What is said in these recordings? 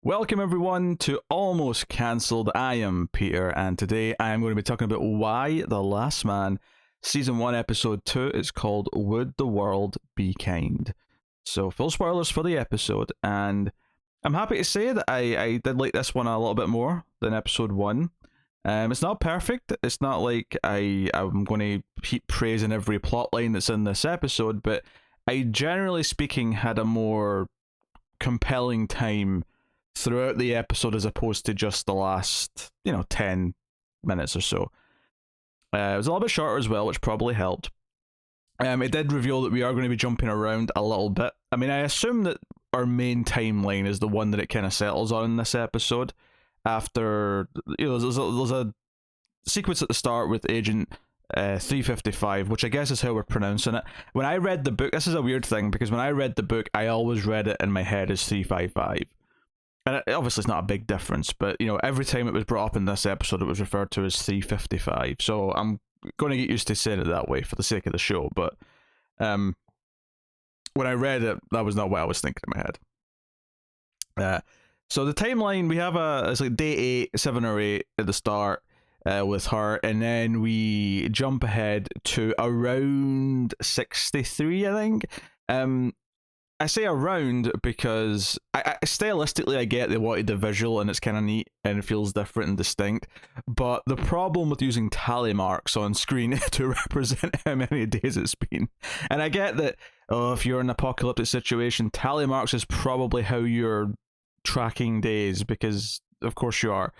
Welcome everyone to Almost Cancelled. I am Peter, and today I am going to be talking about Why the Last Man, Season 1, Episode 2. It's called Would the World Be Kind? So, full spoilers for the episode, and I'm happy to say that I did like this one a little bit more than Episode 1. It's not perfect. It's not like I'm going to heap praise in every plotline that's in this episode, but I generally speaking had a more compelling time throughout the episode as opposed to just the last 10 minutes or so. It was a little bit shorter as well, which probably helped. It did reveal that we are going to be jumping around a little bit. I mean, I assume that our main timeline is the one that it kind of settles on in this episode. After there's a sequence at the start with Agent 355, which I guess is how we're pronouncing it. When I read the book, this is a weird thing because when I read the book, I always read it in my head as 355. And obviously it's not a big difference, but every time it was brought up in this episode, it was referred to as 355. So I'm going to get used to saying it that way for the sake of the show. But when I read it, that was not what I was thinking in my head. So the timeline, we have it's like day 8, 7 or 8 at the start with her, and then we jump ahead to around 63, I think. I say around because I stylistically I get they wanted the visual and it's kind of neat and it feels different and distinct, but the problem with using tally marks on screen to represent how many days it's been, and I get that if you're in an apocalyptic situation, tally marks is probably how you're tracking days because of course you are.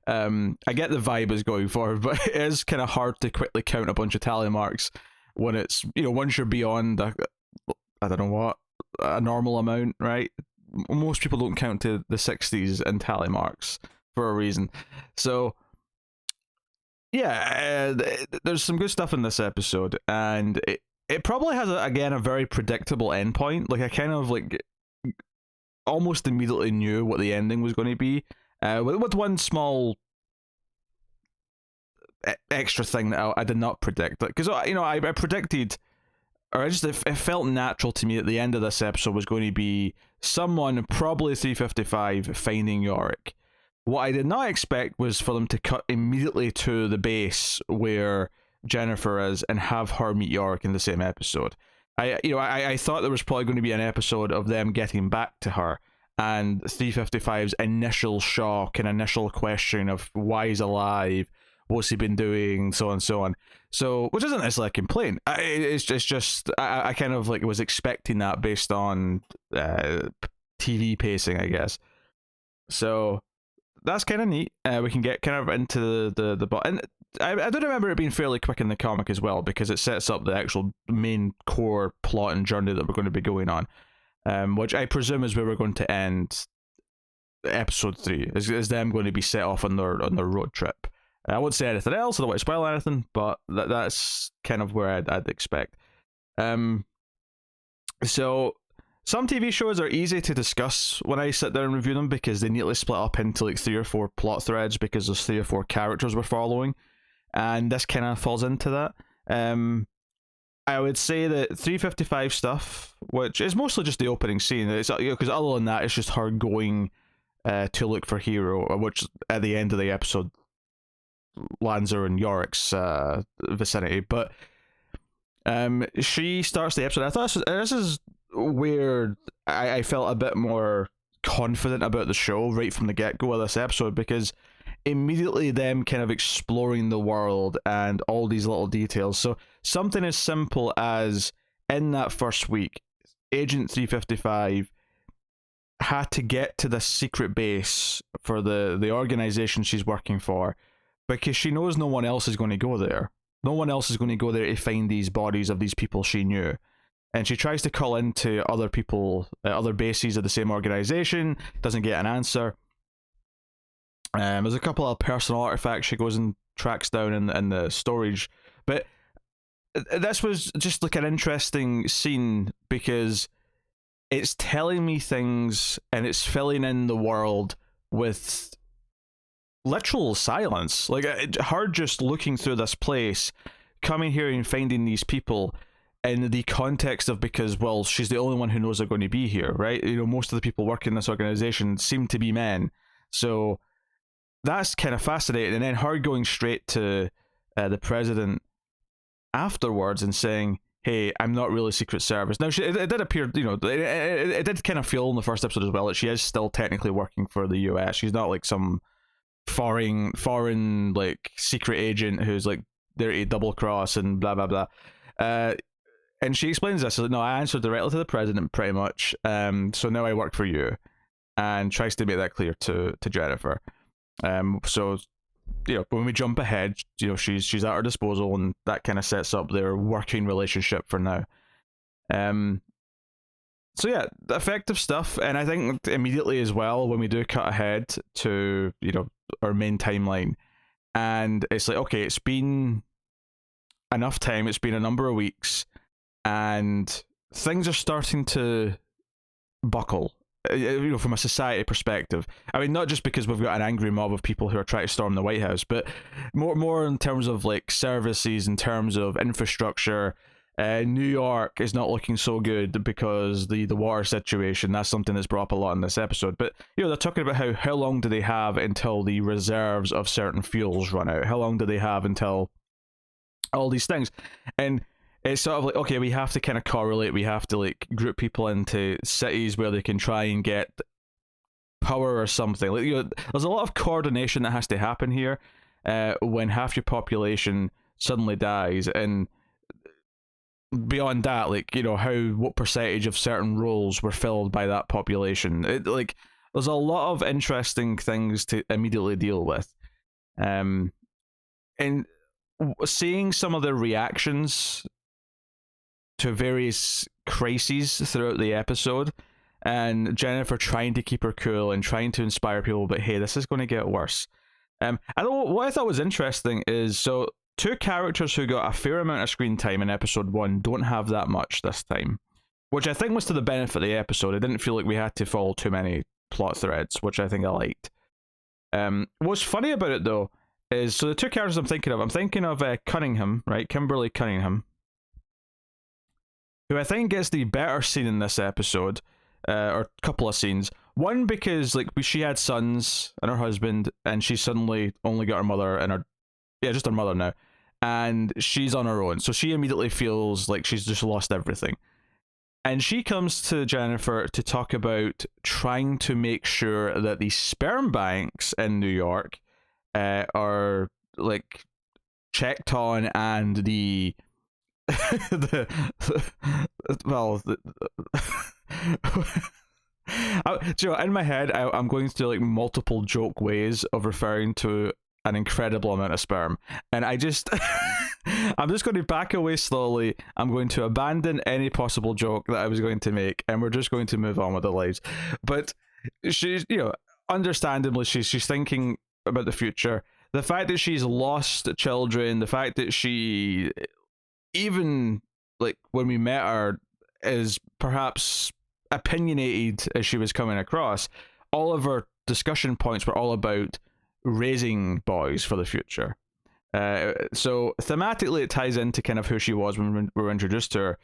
I get the vibe is going forward, but it is kind of hard to quickly count a bunch of tally marks when it's once you're beyond I don't know what, a normal amount, right? Most people don't count to the 60s in tally marks for a reason. So yeah, there's some good stuff in this episode, and it probably has again a very predictable endpoint. Like I kind of like almost immediately knew what the ending was going to be, with one small extra thing that I did not predict, because I predicted, or it felt natural to me that the end of this episode was going to be someone, probably 355, finding Yorick. What I did not expect was for them to cut immediately to the base where Jennifer is and have her meet Yorick in the same episode. I thought there was probably going to be an episode of them getting back to her and 355's initial shock and initial question of why he's alive, what's he been doing, so on and so on. So, which isn't necessarily a complaint. It's just I kind of like was expecting that based on TV pacing, I guess. So that's kind of neat. We can get kind of into the and I do remember it being fairly quick in the comic as well, because it sets up the actual main core plot and journey that we're going to be going on, which I presume is where we're going to end episode 3. Is them going to be set off on their road trip. I won't say anything else, I don't want to spoil anything, but that's kind of where I'd expect. So some TV shows are easy to discuss when I sit down and review them because they neatly split up into like 3 or 4 plot threads because there's 3 or 4 characters we're following, and this kind of falls into that. I would say that 355 stuff, which is mostly just the opening scene, it's because other than that, it's just her going to look for Hero, which at the end of the episode lands her in Yorick's vicinity. But she starts the episode. I thought this is where I felt a bit more confident about the show right from the get-go of this episode, because immediately them kind of exploring the world and all these little details. So something as simple as in that first week, Agent 355 had to get to this secret base for the organization she's working for, because she knows no one else is going to go there. No one else is going to go there to find these bodies of these people she knew. And she tries to call into other people, other bases of the same organization, doesn't get an answer. There's a couple of personal artifacts she goes and tracks down in the storage. But this was just like an interesting scene because it's telling me things and it's filling in the world with literal silence. Like her just looking through this place, coming here and finding these people, in the context of, because, well, she's the only one who knows they're going to be here, right? Most of the people working in this organization seem to be men, so that's kind of fascinating. And then her going straight to the president afterwards and saying, hey, I'm not really Secret Service. Now, it did appear, it did kind of feel in the first episode as well that she is still technically working for the US. She's not like some foreign like secret agent who's like there to double cross and blah blah blah. And she explains this. So, no, I answered directly to the president pretty much. So now I work for you, and tries to make that clear to Jennifer. So, when we jump ahead, she's at her disposal, and that kind of sets up their working relationship for now. So yeah, effective stuff. And I think immediately as well, when we do cut ahead to our main timeline, and it's like, okay, it's been enough time, it's been a number of weeks, and things are starting to buckle, from a society perspective. I mean, not just because we've got an angry mob of people who are trying to storm the White House, but more in terms of like services, in terms of infrastructure. New York is not looking so good because the water situation. That's something that's brought up a lot in this episode. But they're talking about how long do they have until the reserves of certain fuels run out? How long do they have until all these things? And it's sort of like, okay, we have to kind of correlate. We have to like group people into cities where they can try and get power or something. Like, there's a lot of coordination that has to happen here when half your population suddenly dies. And beyond that, like, what percentage of certain roles were filled by that population. There's a lot of interesting things to immediately deal with. And seeing some of the reactions to various crises throughout the episode, and Jennifer trying to keep her cool and trying to inspire people, but hey, this is going to get worse. What I thought was interesting is, so two characters who got a fair amount of screen time in episode 1 don't have that much this time, which I think was to the benefit of the episode. I didn't feel like we had to follow too many plot threads, which I think I liked. What's funny about it though is, so the two characters I'm thinking of Cunningham, right? Kimberly Cunningham, who I think gets the better scene in this episode, or a couple of scenes. One, because like she had sons and her husband, and she suddenly only got her mother and just her mother now, and she's on her own, so she immediately feels like she's just lost everything. And she comes to Jennifer to talk about trying to make sure that the sperm banks in New York are like checked on, and the in my head, I'm going through like multiple joke ways of referring to an incredible amount of sperm, and I'm just going to back away slowly. I'm going to abandon any possible joke that I was going to make, and we're just going to move on with our lives. But she's, understandably, she's thinking about the future. The fact that she's lost children, the fact that she, even like when we met her, is perhaps opinionated as she was coming across, all of her discussion points were all about raising boys for the future. So thematically it ties into kind of who she was when we were introduced to her.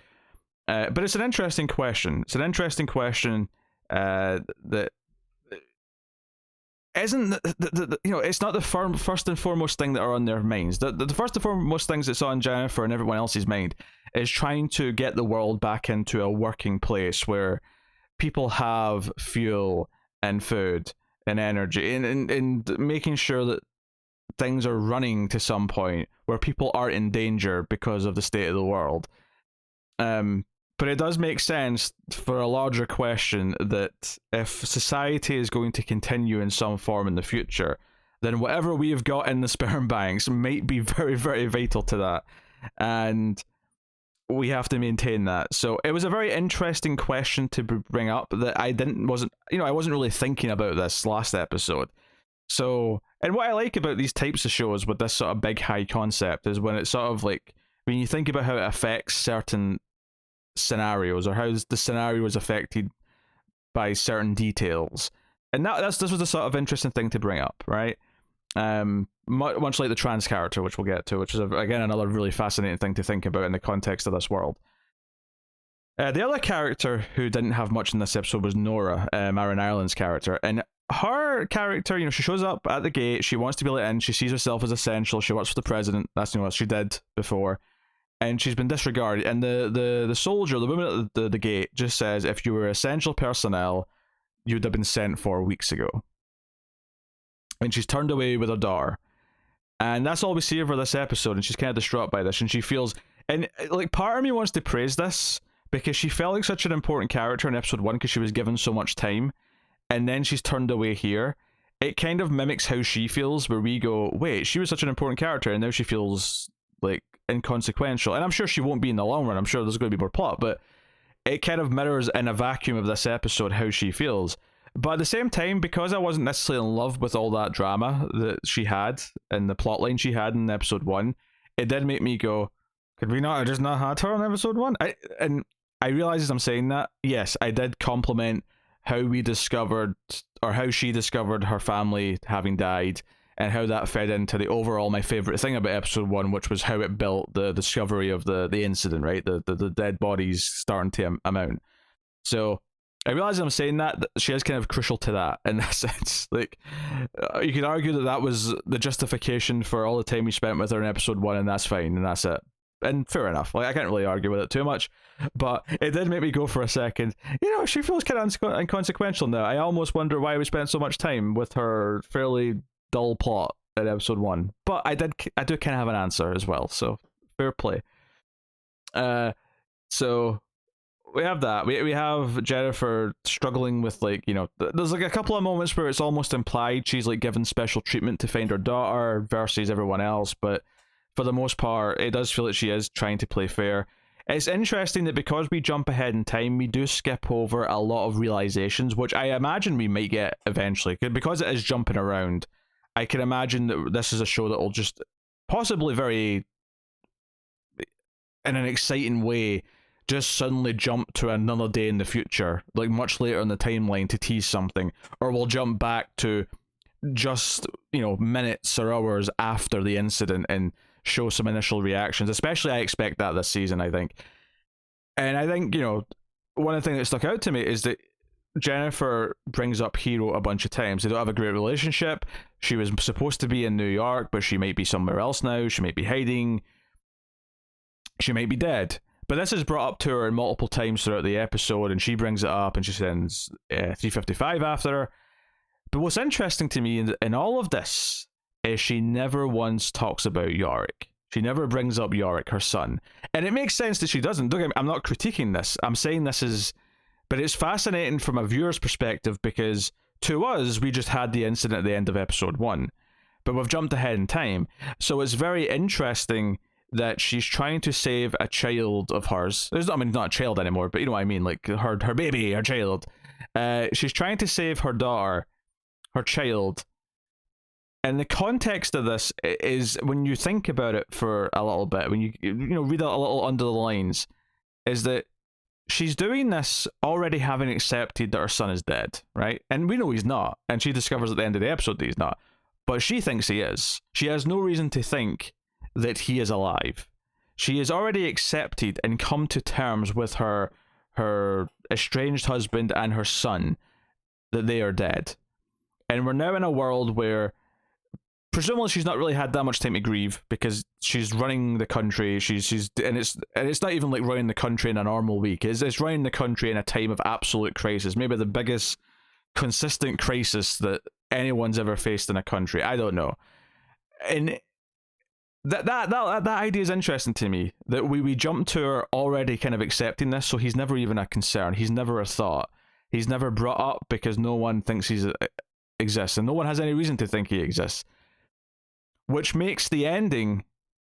But it's an interesting question. It's an interesting question that isn't it's not the first and foremost thing that are on their minds. The first and foremost things that's on Jennifer and everyone else's mind is trying to get the world back into a working place where people have fuel and food and energy, and making sure that things are running to some point where people aren't in danger because of the state of the world. But it does make sense for a larger question that if society is going to continue in some form in the future, then whatever we have got in the sperm banks might be very, very vital to that. And we have to maintain that. So it was a very interesting question to bring up that I wasn't really thinking about this last episode. So, and what I like about these types of shows with this sort of big high concept is when it's sort of like, when you think about how it affects certain scenarios, or how the scenario is affected by certain details. And this was the sort of interesting thing to bring up, right? Much like the trans character, which we'll get to, which is again another really fascinating thing to think about in the context of this world. The other character who didn't have much in this episode was Nora, Aaron Ireland's character. And her character, she shows up at the gate, she wants to be let in, she sees herself as essential, she works for the president, that's what she did before. And she's been disregarded. And the soldier, the woman at the gate, just says, if you were essential personnel, you'd have been sent for weeks ago. And she's turned away with her daughter. And that's all we see of her this episode, and she's kind of distraught by this, and she feels... And, part of me wants to praise this, because she felt like such an important character in episode 1 because she was given so much time, and then she's turned away here. It kind of mimics how she feels, where we go, wait, she was such an important character, and now she feels, inconsequential. And I'm sure she won't be in the long run, I'm sure there's going to be more plot, but it kind of mirrors in a vacuum of this episode how she feels. But at the same time, because I wasn't necessarily in love with all that drama that she had and the plotline she had in episode 1, it did make me go, could we not have just not had her in episode 1? I realize as I'm saying that, yes, I did compliment how we discovered, or how she discovered her family having died, and how that fed into the overall my favourite thing about episode 1, which was how it built the discovery of the incident, right? The dead bodies starting to amount. So I realize I'm saying that she is kind of crucial to that in that sense. You could argue that was the justification for all the time we spent with her in episode 1, and that's fine, and that's it. And fair enough. I can't really argue with it too much, but it did make me go for a second. She feels kind of inconsequential now. I almost wonder why we spent so much time with her fairly dull plot in episode 1. But I do kind of have an answer as well, so fair play. So we have that. We have Jennifer struggling with there's a couple of moments where it's almost implied she's given special treatment to find her daughter versus everyone else, but for the most part it does feel like she is trying to play fair. It's interesting that because we jump ahead in time, we do skip over a lot of realizations, which I imagine we might get eventually, because it is jumping around. I can imagine that this is a show that will just possibly very in an exciting way just suddenly jump to another day in the future, much later in the timeline, to tease something, or we'll jump back to just minutes or hours after the incident and show some initial reactions. Especially I expect that this season, I think. And I think one of the things that stuck out to me is that Jennifer brings up Hero a bunch of times. They don't have a great relationship. She was supposed to be in New York, but she might be somewhere else now. She might be hiding. She might be dead. But this is brought up to her multiple times throughout the episode, and she brings it up, and she sends 355 after her. But what's interesting to me in all of this is she never once talks about Yorick. She never brings up Yorick, her son. And it makes sense that she doesn't. I'm not critiquing this. I'm saying this is... But it's fascinating from a viewer's perspective, because to us, we just had the incident at the end of episode 1. But we've jumped ahead in time. So it's very interesting that she's trying to save a child of hers. Not a child anymore, but you know what I mean, her baby, her child. She's trying to save her daughter, her child. And the context of this is, when you think about it for a little bit, when you read it a little under the lines, is that she's doing this already having accepted that her son is dead, right? And we know he's not, and she discovers at the end of the episode that he's not. But she thinks he is. She has no reason to think that he is alive. She has already accepted and come to terms with her estranged husband and her son that they are dead. And we're now in a world where presumably she's not really had that much time to grieve, because she's running the country. And it's not even running the country in a normal week. It's running the country in a time of absolute crisis, maybe the biggest consistent crisis that anyone's ever faced in a country. I don't know. And that idea is interesting to me, that we jump to her already kind of accepting this, so he's never even a concern. He's never a thought. He's never brought up because no one thinks he exists, and no one has any reason to think he exists. Which makes the ending,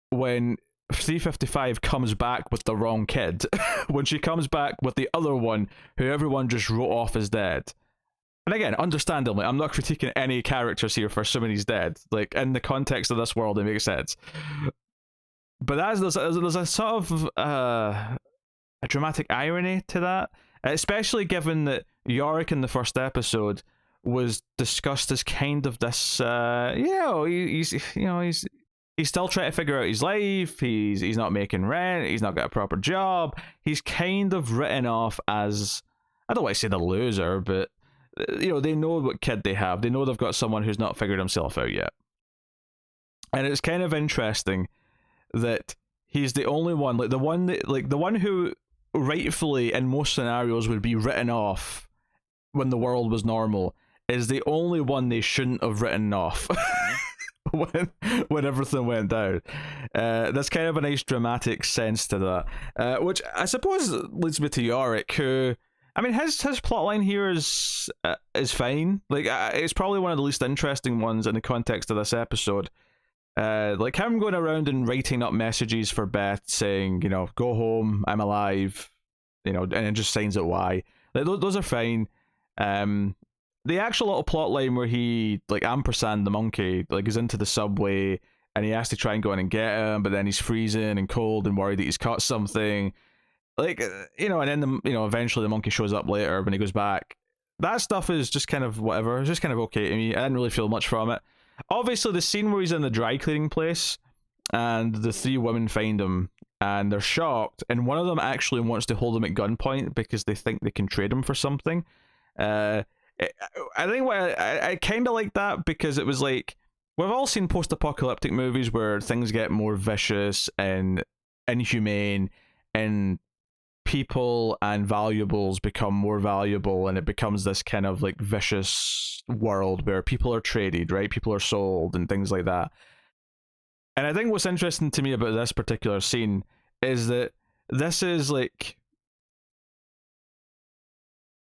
when 355 comes back with the wrong kid, when she comes back with the other one who everyone just wrote off as dead. And again, understandably, I'm not critiquing any characters here for assuming he's dead. In the context of this world, it makes sense. But there's a sort of a dramatic irony to that, especially given that Yorick in the first episode was discussed as kind of this, he's he's still trying to figure out his life. He's not making rent. He's not got a proper job. He's kind of written off as, I don't want to say the loser, but they know what kid they have. They know they've got someone who's not figured himself out yet. And it's kind of interesting that he's the only one, the one who rightfully in most scenarios would be written off when the world was normal, is the only one they shouldn't have written off when everything went down. There's kind of a nice dramatic sense to that, which I suppose leads me to Yorick, who, I mean, his plotline here is fine. Like, it's probably one of the least interesting ones in the context of this episode. Like him going around and writing up messages for Beth saying, go home, I'm alive, and it just signs it why. Like, those are fine. The actual little plot line where he, like, Ampersand the monkey, like, is into the subway and he has to try and go in and get him, but then he's freezing and cold and worried that he's caught something. Like, and then eventually the monkey shows up later when he goes back. That stuff is just kind of whatever. It's just kind of okay to me. I didn't really feel much from it. Obviously, the scene where he's in the dry cleaning place and the three women find him and they're shocked, and one of them actually wants to hold him at gunpoint because they think they can trade him for something. I think I kind of like that, because it was like, we've all seen post-apocalyptic movies where things get more vicious and inhumane, and people and valuables become more valuable, and it becomes this kind of like vicious world where people are traded, right? People are sold and things like that. And I think what's interesting to me about this particular scene is that this is like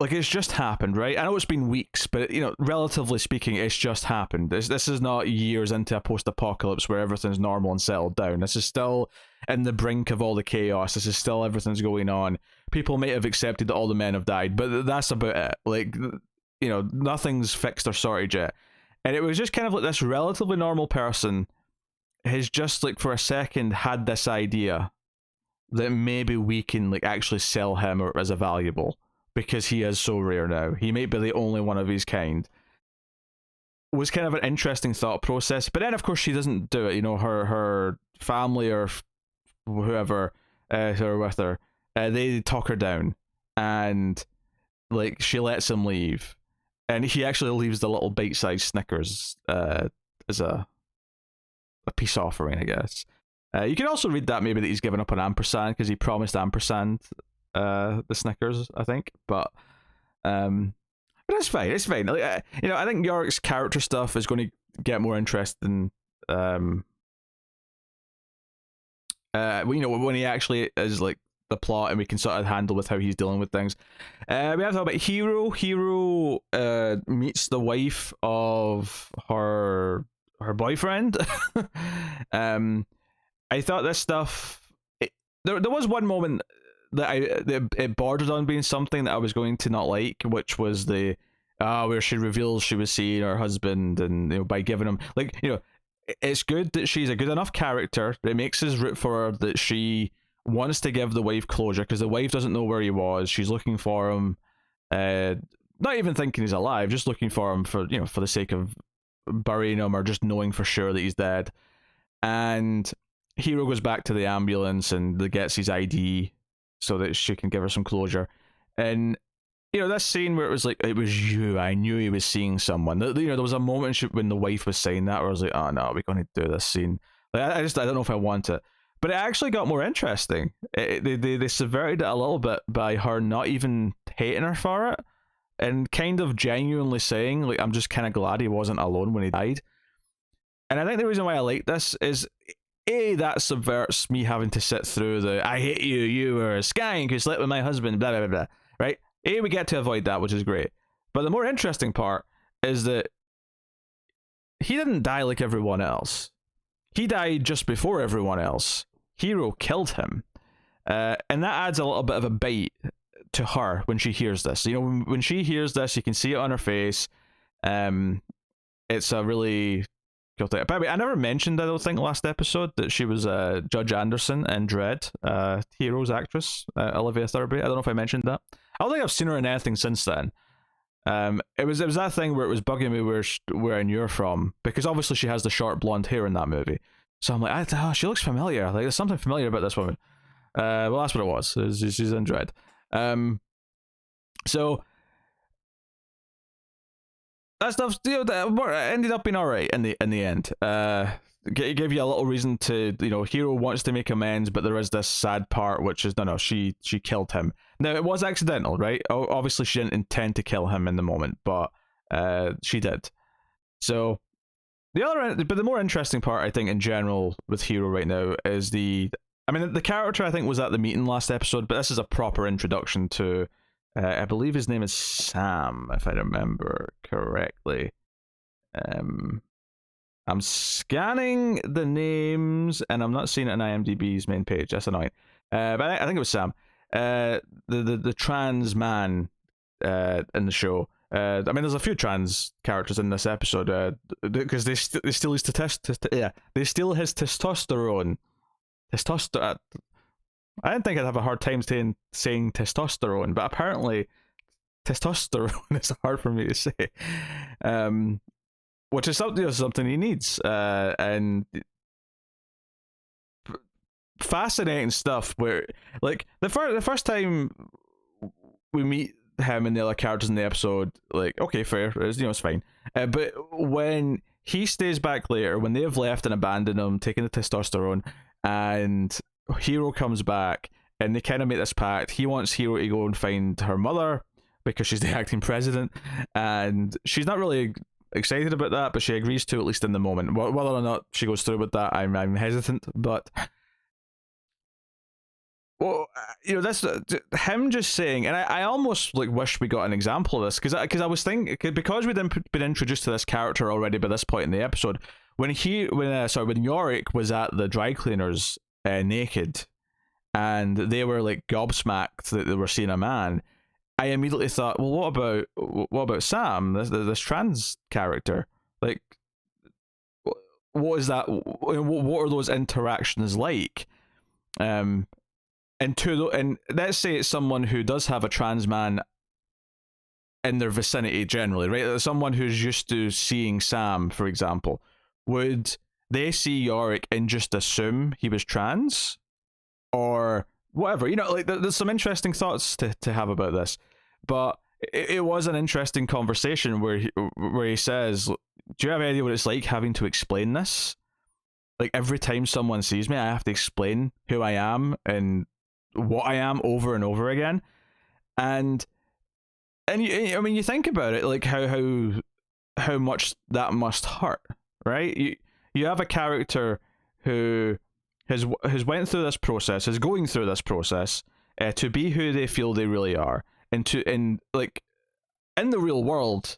it's just happened, right? I know it's been weeks, but relatively speaking, it's just happened. This is not years into a post-apocalypse where everything's normal and settled down. This is still in the brink of all the chaos. This is still everything's going on. People may have accepted that all the men have died, but that's about it. Like, nothing's fixed or sorted yet. And it was just kind of like this relatively normal person has just, like, for a second had this idea that maybe we can, like, actually sell him as a valuable, because he is so rare now. He may be the only one of his kind. Was kind of an interesting thought process. But then, of course, she doesn't do it. Her family or whoever who are with her, they talk her down. And, like, she lets him leave. And he actually leaves the little bite-sized Snickers as a peace offering, I guess. You can also read that maybe that he's given up on Ampersand because he promised Ampersand the Snickers, I think, but it's fine. It's fine. Like, I think Yorick's character stuff is going to get more interesting. When he actually is like the plot, and we can sort of handle with how he's dealing with things. We have to talk about Hero. Hero meets the wife of her boyfriend. I thought this stuff. There was one moment that it bordered on being something that I was going to not like, which was the where she reveals she was seeing her husband, and by giving him, like, it's good that she's a good enough character. It makes us root for her, that she wants to give the wife closure, because the wife doesn't know where he was. She's looking for him, not even thinking he's alive, just looking for him for the sake of burying him, or just knowing for sure that he's dead. And Hero goes back to the ambulance and gets his ID so that she can give her some closure. And this scene where it was like, it was you, I knew he was seeing someone. There was a moment when the wife was saying that where I was like, oh no, we're going to do this scene. Like, I don't know if I want it. But it actually got more interesting. They subverted it a little bit by her not even hating her for it, and kind of genuinely saying, like, I'm just kind of glad he wasn't alone when he died. And I think the reason why I like this is, A, that subverts me having to sit through the, I hate you, you were a skank who slept with my husband, blah, blah, blah, right? A, we get to avoid that, which is great. But the more interesting part is that he didn't die like everyone else. He died just before everyone else. Hero killed him. And that adds a little bit of a bite to her when she hears this. When she hears this, you can see it on her face. It's a really cool thing. By the way, I never mentioned, I don't think, last episode, that she was Judge Anderson in Dredd, Hero's actress, Olivia Thirlby. I don't know if I mentioned that. I don't think I've seen her in anything since then. It was that thing where it was bugging me where I knew her from, because obviously she has the short blonde hair in that movie. So I'm like, she looks familiar. Like, there's something familiar about this woman. Well, that's what it was. She's in Dread. So that stuff, ended up being all right in the end. Give you a little reason to, Hero wants to make amends, but there is this sad part, which is no, she killed him. Now it was accidental, right? Obviously, she didn't intend to kill him in the moment, but she did. So but the more interesting part, I think, in general with Hero right now is the character I think was at the meeting last episode, but this is a proper introduction to, I believe his name is Sam, if I remember correctly. I'm scanning the names and I'm not seeing it on IMDb's main page. That's annoying. But I think it was Sam, the trans man in the show. There's a few trans characters in this episode because they steal his they steal his testosterone. I didn't think I'd have a hard time saying testosterone, but apparently testosterone is hard for me to say. Which is something he needs, and fascinating stuff. Where, like, the first time we meet him and the other characters in the episode, like, okay, fair, it's fine. But when he stays back later, when they have left and abandoned him, taking the testosterone, and Hero comes back, and they kind of make this pact. He wants Hero to go and find her mother because she's the acting president, and she's not really excited about that, but she agrees to, at least in the moment. Whether or not she goes through with that, I'm hesitant. But that's him just saying, and I almost wish we got an example of this, because I was thinking, because we'd been introduced to this character already by this point in the episode, when Yorick was at the dry cleaners naked, and they were like gobsmacked that they were seeing a man. I immediately thought, well, what about Sam, this trans character? Like, what is that? What are those interactions like? And let's say it's someone who does have a trans man in their vicinity generally, right? Someone who's used to seeing Sam, for example. Would they see Yorick and just assume he was trans? Or whatever, there's some interesting thoughts to have about this. But it was an interesting conversation where he says, do you have any idea what it's like having to explain this? Like, every time someone sees me, I have to explain who I am and what I am over and over again. And you think about it, like how much that must hurt, right? You have a character who has went through this process, is going through this process to be who they feel they really are, and in the real world,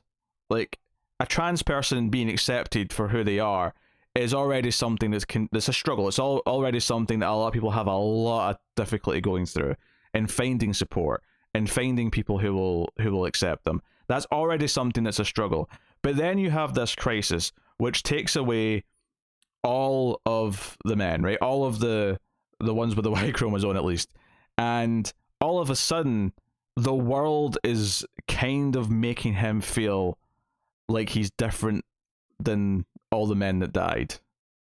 like, a trans person being accepted for who they are is already something that's a struggle. It's already something that a lot of people have a lot of difficulty going through, and finding support and finding people who will accept them. That's already something that's a struggle. But then you have this crisis which takes away all of the men, right? All of the ones with the Y chromosome, at least. And all of a sudden, the world is kind of making him feel like he's different than all the men that died.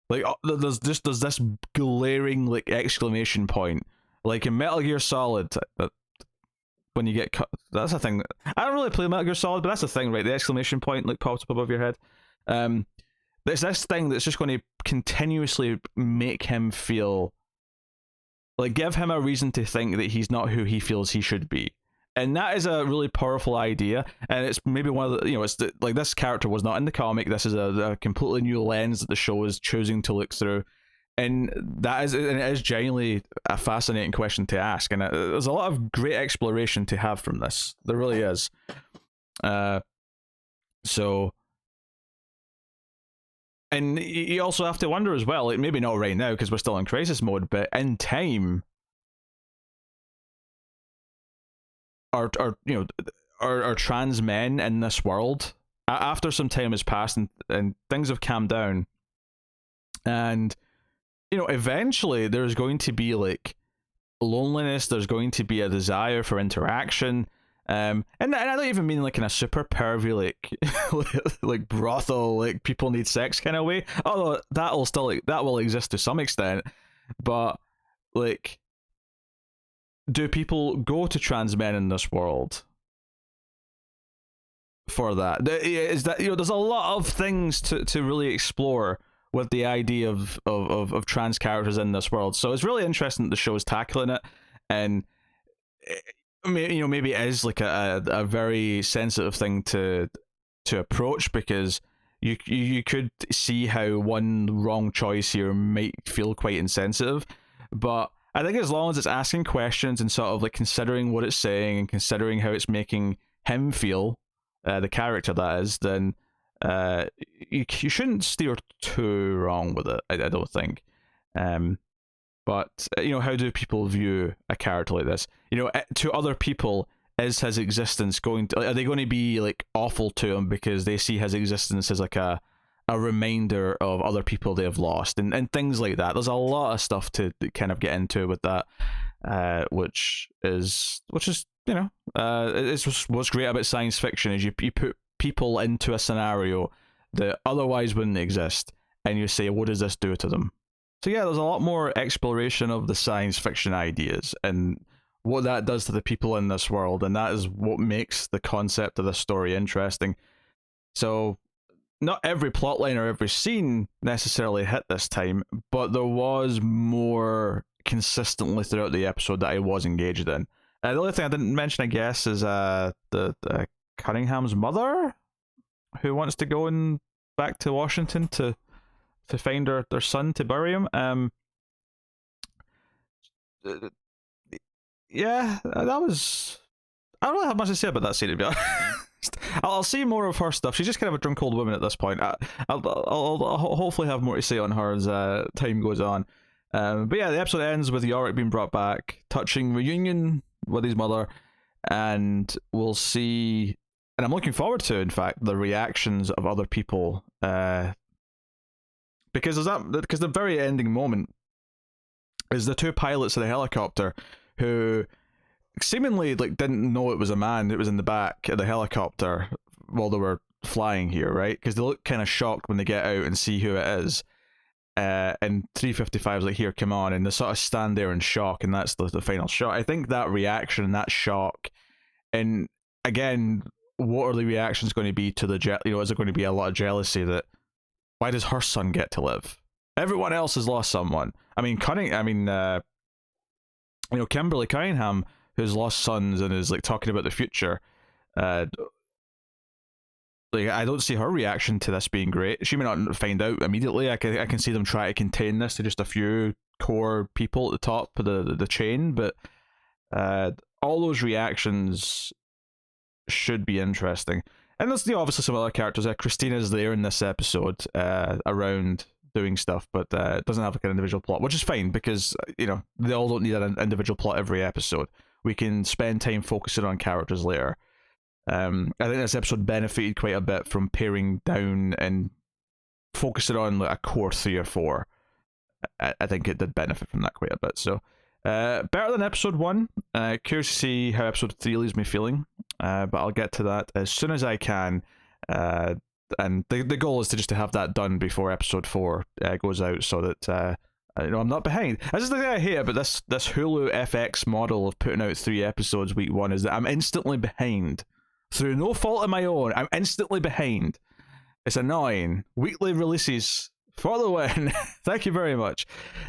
Like, there's this glaring exclamation point, like in Metal Gear Solid. When you get cut, that's a thing. I don't really play Metal Gear Solid, but that's a thing, right? The exclamation point pops up above your head. There's this thing that's just going to continuously make him feel like, give him a reason to think that he's not who he feels he should be. And that is a really powerful idea, and it's maybe one of the, this character was not in the comic. This is a completely new lens that the show is choosing to look through, and it is genuinely a fascinating question to ask, and there's a lot of great exploration to have from this. There really is. So, and you also have to wonder as well, maybe not right now because we're still in crisis mode, but in time, are trans men in this world, after some time has passed and things have calmed down, and eventually there's going to be loneliness, there's going to be a desire for interaction, And I don't even mean like in a super pervy like brothel, like people need sex kind of way. Although that will exist to some extent, but like, do people go to trans men in this world for that? Is that, there's a lot of things to really explore with the idea of trans characters in this world. So it's really interesting that the show is tackling it, and maybe it is like a very sensitive thing to approach, because you could see how one wrong choice here might feel quite insensitive, but I think as long as it's asking questions and sort of like considering what it's saying and considering how it's making him feel, the character that is, then you shouldn't steer too wrong with it. I don't think. But how do people view a character like this? To other people, is his existence going to? Are they going to be like awful to him because they see his existence as like a reminder of other people they have lost, and things like that? There's a lot of stuff to kind of get into with that, which is it's what's great about science fiction is you put people into a scenario that otherwise wouldn't exist, and you say, what does this do to them? So yeah, there's a lot more exploration of the science fiction ideas and what that does to the people in this world, and that is what makes the concept of the story interesting. So not every plotline or every scene necessarily hit this time, but there was more consistently throughout the episode that I was engaged in. The only thing I didn't mention, I guess, is the Cunningham's mother, who wants to go back to Washington to find their son to bury him. Yeah, that was. I don't really have much to say about that scene, to be honest. I'll see more of her stuff. She's just kind of a drunk old woman at this point. I'll hopefully have more to say on her as time goes on. But yeah, the episode ends with Yorick being brought back, touching reunion with his mother, and we'll see. And I'm looking forward to, in fact, the reactions of other people. Because the very ending moment is the two pilots of the helicopter who seemingly like didn't know it was a man that was in the back of the helicopter while they were flying here, right? Because they look kind of shocked when they get out and see who it is. And 355's like, here, come on, and they sort of stand there in shock, and that's the final shot. I think that reaction, that shock, and again, what are the reactions going to be to the is there going to be a lot of jealousy that, why does her son get to live? Everyone else has lost someone. I mean, Kimberly Cunningham, who's lost sons and is like talking about the future. Like, I don't see her reaction to this being great. She may not find out immediately. I can see them try to contain this to just a few core people at the top of the chain, but all those reactions should be interesting. And there's obviously some other characters. Christina's there in this episode around doing stuff, but it doesn't have like an individual plot, which is fine because they all don't need an individual plot every episode. We can spend time focusing on characters later. I think this episode benefited quite a bit from paring down and focusing on like a core 3 or 4. I think it did benefit from that quite a bit. So better than episode 1. Curious to see how episode 3 leaves me feeling, but I'll get to that as soon as I can. And the goal is to have that done before episode 4 goes out, so that I'm not behind. That's just the thing I hate about this Hulu FX model of putting out 3 episodes week 1, is that I'm instantly behind. Through no fault of my own, I'm instantly behind. It's annoying. Weekly releases for the win. Thank you very much.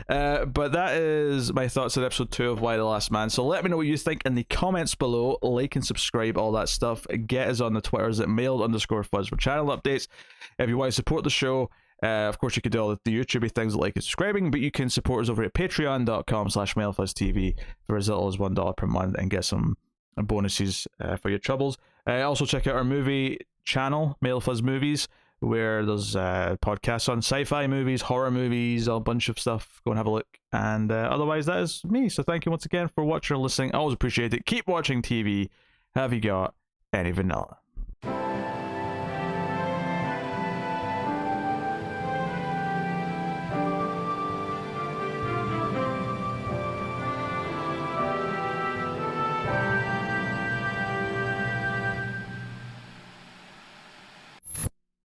But that is my thoughts on episode 2 of Why the Last Man. So let me know what you think in the comments below. Like and subscribe, all that stuff. Get us on the Twitters at mailed_fuzz for channel updates. If you want to support the show, of course you could do all the YouTubey things like subscribing, but you can support us over at patreon.com/mailfuzztv for as little as $1 per month and get some bonuses for your troubles. Also check out our movie channel, Mailfuzz Movies, where there's podcasts on sci-fi movies, horror movies, a bunch of stuff. Go and have a look. And otherwise, that is me. So thank you once again for watching or listening. I always appreciate it. Keep watching TV. Have you got any vanilla?